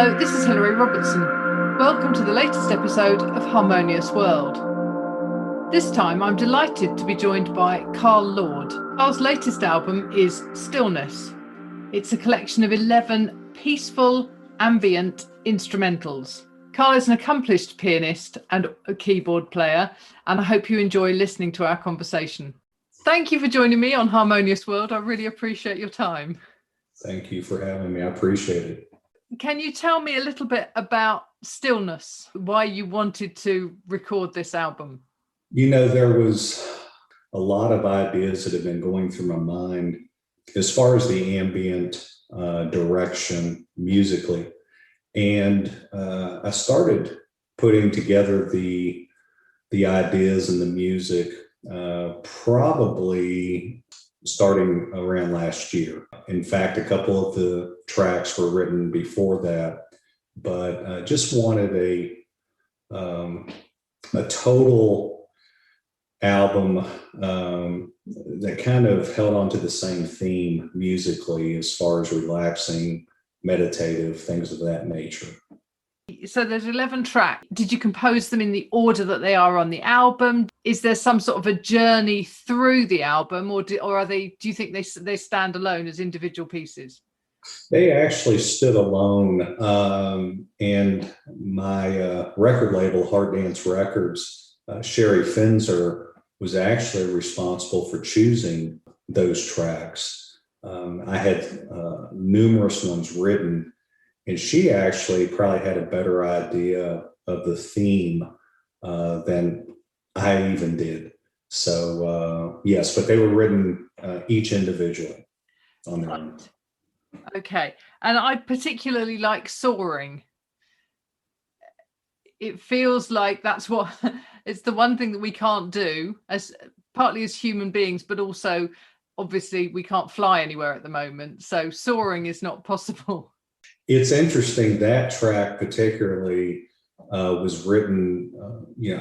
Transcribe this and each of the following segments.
Hello, this is Hilary Robertson. Welcome to the latest episode of Harmonious World. This time I'm delighted to be joined by Carl Lord. Carl's latest album is Stillness. It's a collection of 11 peaceful, ambient instrumentals. Carl is an accomplished pianist and a keyboard player, and I hope you enjoy listening to our conversation. Thank you for joining me on Harmonious World. I really appreciate your time. Thank you for having me. I appreciate it. Can you tell me a little bit about Stillness, why you wanted to record this album? You know, there was a lot of ideas that have been going through my mind as far as the ambient direction musically. And I started putting together the ideas and the music probably starting around last year. In fact, a couple of the tracks were written before that, but just wanted a total album that kind of held on to the same theme musically as far as relaxing, meditative, things of that nature. So there's 11 tracks. Did you compose them in the order that they are on the album? Is there some sort of a journey through the album, or are they? Do you think they stand alone as individual pieces? They actually stood alone, and my record label, Heart Dance Records, Sherry Finzer, was actually responsible for choosing those tracks. I had numerous ones written, and she actually probably had a better idea of the theme than I even did. So yes, but they were written each individually on their own. Okay. And I particularly like Soaring. It feels like that's what it's the one thing that we can't do, as partly as human beings, but also obviously we can't fly anywhere at the moment. So soaring is not possible. It's interesting, that track particularly was written,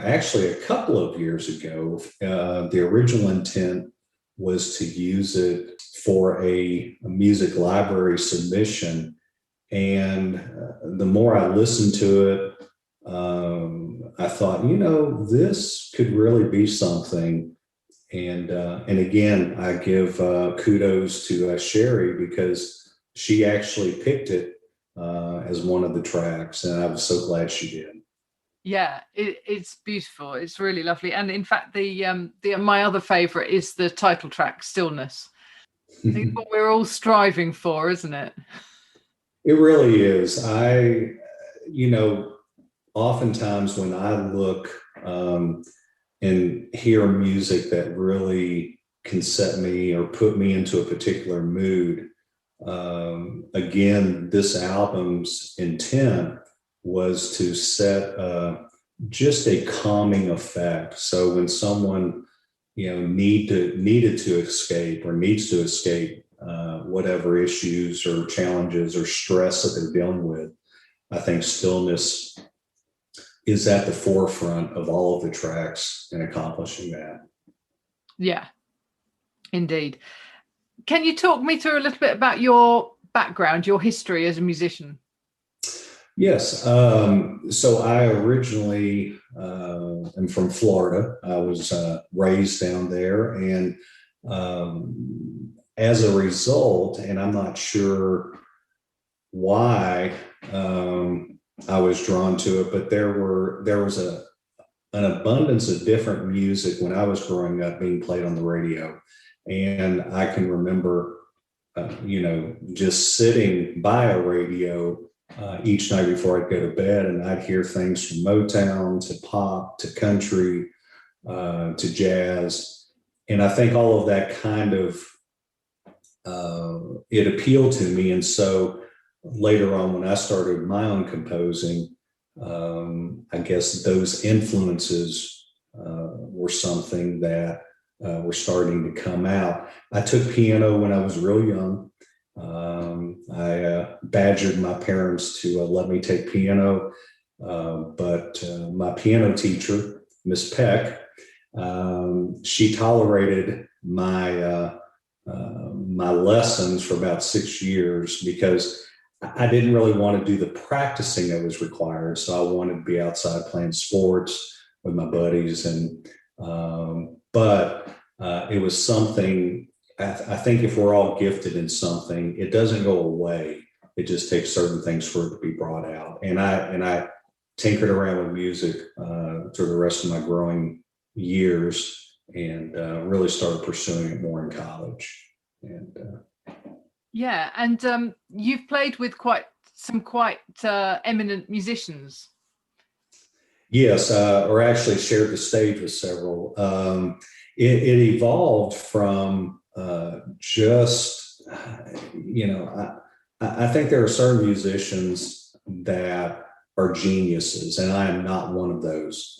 actually a couple of years ago. The original intent was to use it for a music library submission. And the more I listened to it, I thought, this could really be something. And again, I give kudos to Sherry, because she actually picked it as one of the tracks, and I was so glad she did. Yeah, it's beautiful. It's really lovely. And in fact, the my other favorite is the title track, Stillness. I think what we're all striving for, isn't it? It really is. Oftentimes when I look and hear music that really can set me or put me into a particular mood, again, this album's intent was to set just a calming effect. So when someone needed to escape or needs to escape whatever issues or challenges or stress that they're dealing with, I think Stillness is at the forefront of all of the tracks in accomplishing that. Yeah, indeed. Can you talk me through a little bit about your background, your history as a musician? Yes. So I originally am from Florida. I was raised down there. And as a result, and I'm not sure why I was drawn to it, but there was an abundance of different music when I was growing up being played on the radio. And I can remember, just sitting by a radio each night before I'd go to bed, and I'd hear things from Motown to pop to country to jazz. And I think all of that kind of, it appealed to me. And so later on, when I started my own composing, I guess those influences were something that were starting to come out. I took piano when I was real young. I badgered my parents to let me take piano, but my piano teacher, Miss Peck, she tolerated my lessons for about 6 years, because I didn't really want to do the practicing that was required. So I wanted to be outside playing sports with my buddies. But it was something, I think if we're all gifted in something, it doesn't go away. It just takes certain things for it to be brought out. And I tinkered around with music through the rest of my growing years and really started pursuing it more in college. And Yeah, and you've played with quite eminent musicians. yes, or actually shared the stage with several. It evolved from just, I think there are certain musicians that are geniuses, and I am not one of those.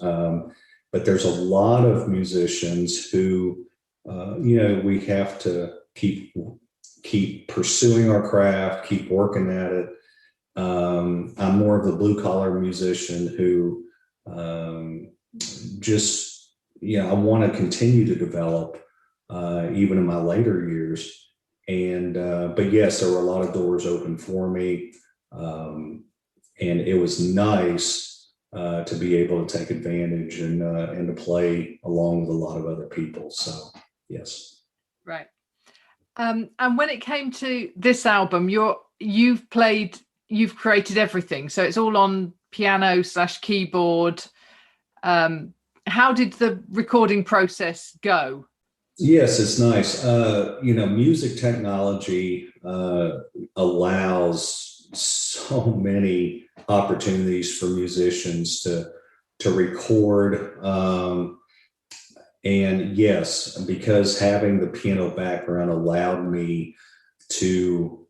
But there's a lot of musicians who, we have to keep pursuing our craft, keep working at it. I'm more of the blue collar musician who just, I want to continue to develop even in my later years. But yes, there were a lot of doors open for me. And it was nice to be able to take advantage and to play along with a lot of other people. So, yes. Right. And when it came to this album, you've created everything. So it's all on piano/keyboard. How did the recording process go? Yes, it's nice. Music technology allows so many opportunities for musicians to record. And yes, because having the piano background allowed me to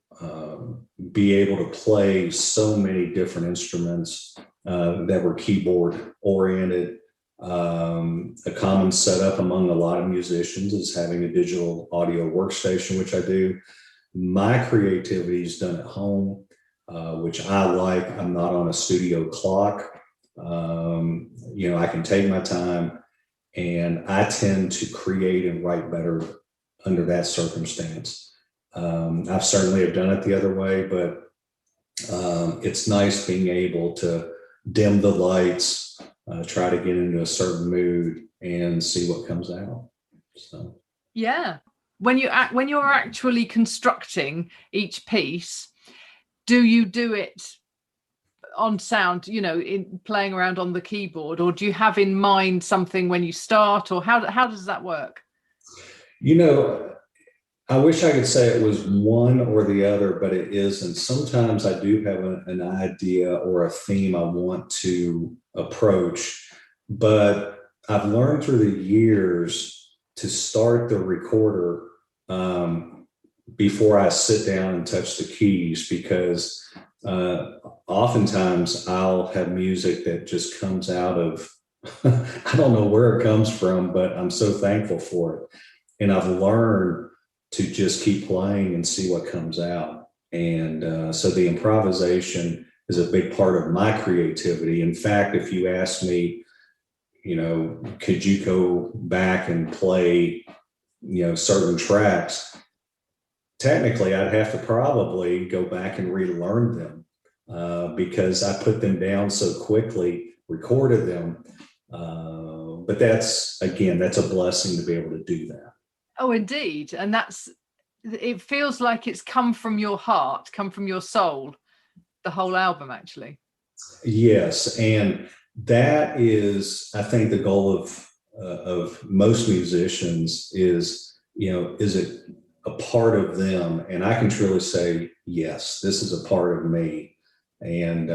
be able to play so many different instruments that were keyboard oriented. A common setup among a lot of musicians is having a digital audio workstation, which I do. My creativity is done at home, which I like. I'm not on a studio clock. I can take my time, and I tend to create and write better under that circumstance. I've certainly have done it the other way, but it's nice being able to dim the lights, try to get into a certain mood and see what comes out. So yeah, when you're actually constructing each piece, do you do it on sound, in playing around on the keyboard, or do you have in mind something when you start, or how does that work? I wish I could say it was one or the other, but it isn't. Sometimes I do have an idea or a theme I want to approach, but I've learned through the years to start the recorder before I sit down and touch the keys, because oftentimes I'll have music that just comes out of, I don't know where it comes from, but I'm so thankful for it. And I've learned to just keep playing and see what comes out. And so the improvisation is a big part of my creativity. In fact, if you ask me, could you go back and play, certain tracks, technically I'd have to probably go back and relearn them because I put them down so quickly, recorded them. But that's a blessing to be able to do that. Oh, indeed. And it feels like it's come from your heart, come from your soul, the whole album, actually. Yes. And that is, I think, the goal of most musicians is, is it a part of them? And I can truly say, yes, this is a part of me. And,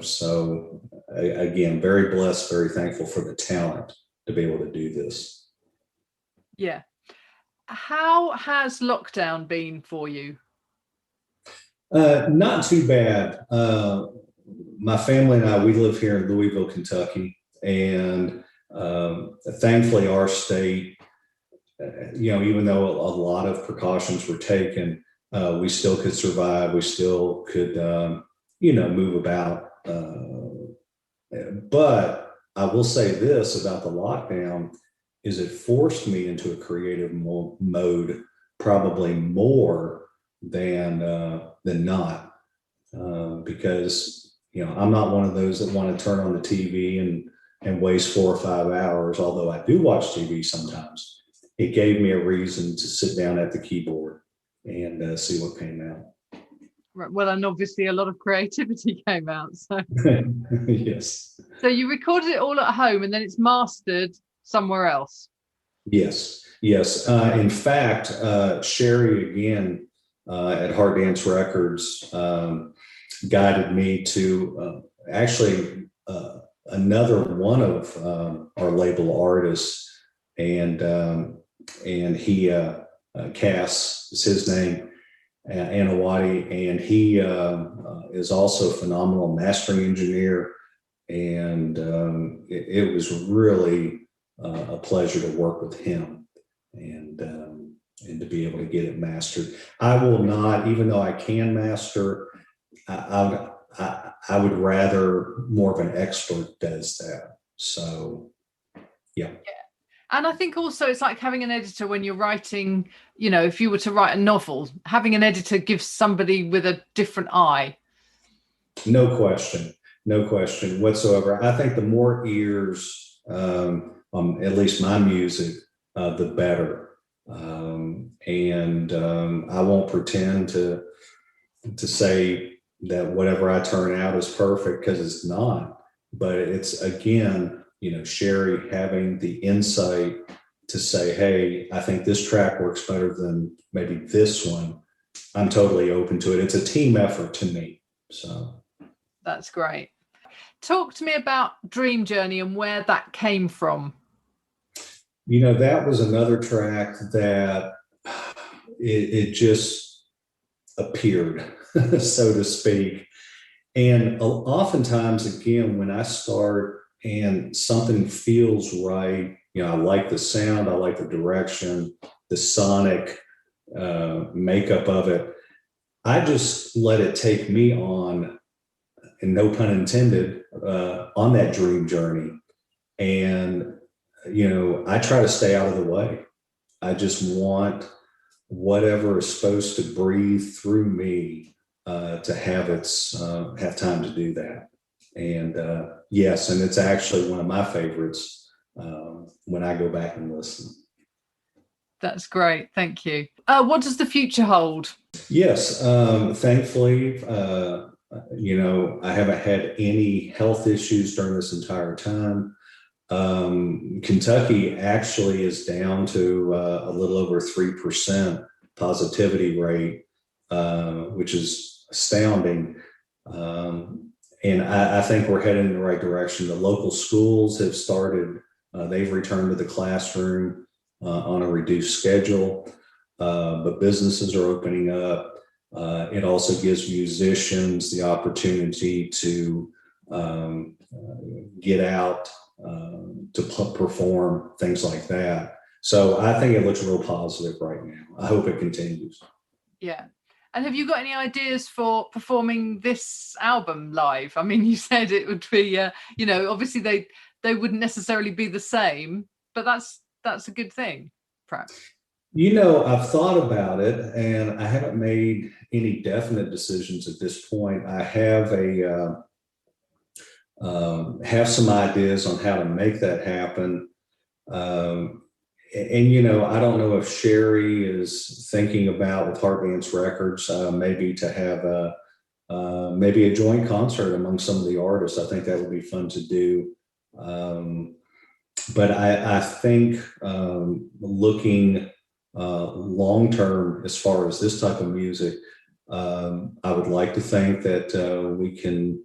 so again, very blessed, very thankful for the talent to be able to do this. Yeah. How has lockdown been for you? Not too bad. My family and I, we live here in Louisville, Kentucky, and thankfully our state, even though a lot of precautions were taken, we still could survive. We still could, move about. But I will say this about the lockdown is it forced me into a creative mode probably more than not, because I'm not one of those that want to turn on the TV and waste 4 or 5 hours. Although I do watch TV sometimes, it gave me a reason to sit down at the keyboard and see what came out. Right. Well, and obviously a lot of creativity came out. So Yes. so you recorded it all at home and then it's mastered somewhere else. Yes. Yes. In fact, Sherry again at Hard Dance Records guided me to actually another one of our label artists, and he Cass is his name, Anawati, and he is also a phenomenal mastering engineer, and it was really a pleasure to work with him and to be able to get it mastered. I will not, even though I can master, I would rather more of an expert does that. So, yeah. And I think also it's like having an editor when you're writing, if you were to write a novel, having an editor gives somebody with a different eye. No question whatsoever. I think the more ears on at least my music, the better. I won't pretend to say that whatever I turn out is perfect, because it's not. But it's, again, Sherry having the insight to say, hey, I think this track works better than maybe this one. I'm totally open to it. It's a team effort to me. So that's great. Talk to me about Dream Journey and where that came from. That was another track that it just appeared, so to speak. And oftentimes, again, when I start and something feels right, I like the sound, I like the direction, the sonic makeup of it, I just let it take me on, and no pun intended, on that dream journey. And, I try to stay out of the way. I just want whatever is supposed to breathe through me to have time to do that. And yes, and it's actually one of my favorites when I go back and listen. That's great. Thank you. What does the future hold? Yes, thankfully, I haven't had any health issues during this entire time. Kentucky actually is down to a little over 3% positivity rate, which is astounding. And I think we're heading in the right direction. The local schools have started, they've returned to the classroom on a reduced schedule, but businesses are opening up. It also gives musicians the opportunity to get out, to perform, things like that. So I think it looks real positive right now. I hope it continues. Yeah. And have you got any ideas for performing this album live? I mean, you said it would be, obviously they wouldn't necessarily be the same, but that's a good thing, perhaps. I've thought about it, and I haven't made any definite decisions at this point. I have have some ideas on how to make that happen. I don't know if Sherry is thinking about, with Hard Dance Records, maybe to have maybe a joint concert among some of the artists. I think that would be fun to do. But I think looking long term, as far as this type of music, I would like to think that we can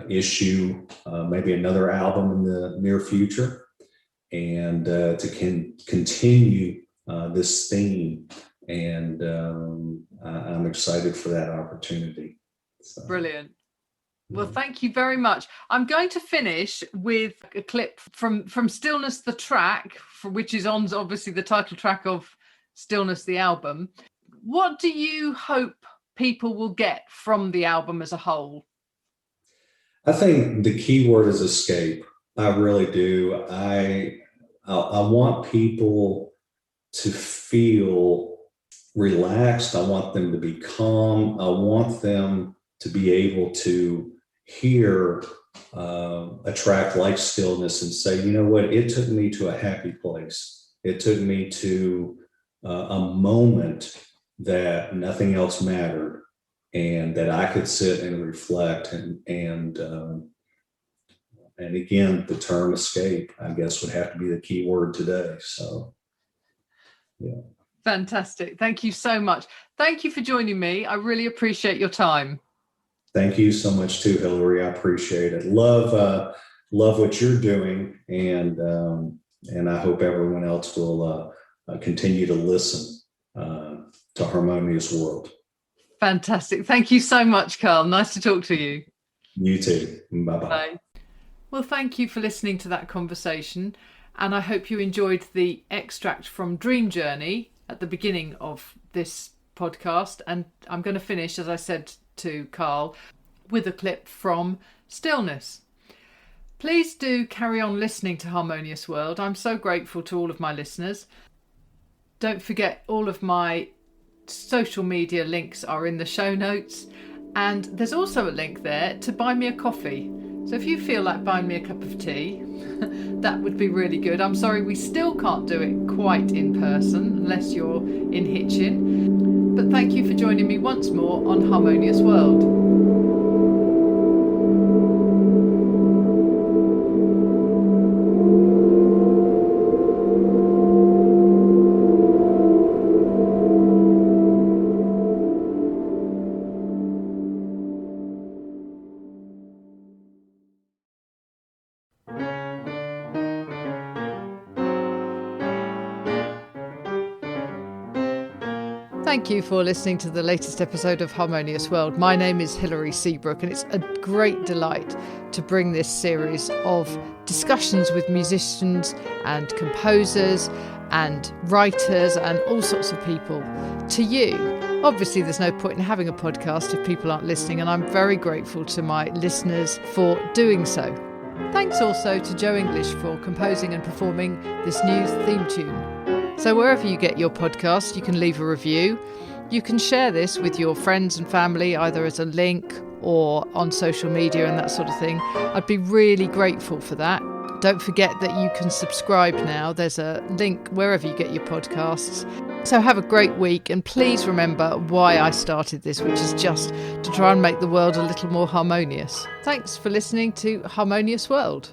issue maybe another album in the near future, and to continue this theme. And I'm excited for that opportunity. So. Brilliant. Well, thank you very much. I'm going to finish with a clip from Stillness, the track, which is on obviously the title track of Stillness, the album. What do you hope people will get from the album as a whole? I think the key word is escape. I really do. I want people to feel relaxed. I want them to be calm. I want them to be able to hear a track like Stillness and say, you know what, it took me to a happy place. It took me to a moment that nothing else mattered, and that I could sit and reflect and again, the term escape, I guess, would have to be the key word today. So, yeah. Fantastic. Thank you so much. Thank you for joining me. I really appreciate your time. Thank you so much too, Hillary. I appreciate it. Love what you're doing, and I hope everyone else will continue to listen to Harmonious World. Fantastic. Thank you so much, Carl. Nice to talk to you. You too. Bye-bye. Bye. Well, thank you for listening to that conversation, and I hope you enjoyed the extract from Dream Journey at the beginning of this podcast. And I'm going to finish, as I said to Carl, with a clip from Stillness. Please do carry on listening to Harmonious World. I'm so grateful to all of my listeners. Don't forget, all of my social media links are in the show notes, and there's also a link there to buy me a coffee. So if you feel like buying me a cup of tea, that would be really good. I'm sorry we still can't do it quite in person unless you're in Hitchin. But thank you for joining me once more on Harmonious World. Thank you for listening to the latest episode of Harmonious World. My name is Hilary Seabrook, and it's a great delight to bring this series of discussions with musicians and composers and writers and all sorts of people to you. Obviously, there's no point in having a podcast if people aren't listening, and I'm very grateful to my listeners for doing so. Thanks also to Joe English for composing and performing this new theme tune. So wherever you get your podcast, you can leave a review. You can share this with your friends and family, either as a link or on social media and that sort of thing. I'd be really grateful for that. Don't forget that you can subscribe now. There's a link wherever you get your podcasts. So have a great week, and please remember why I started this, which is just to try and make the world a little more harmonious. Thanks for listening to Harmonious World.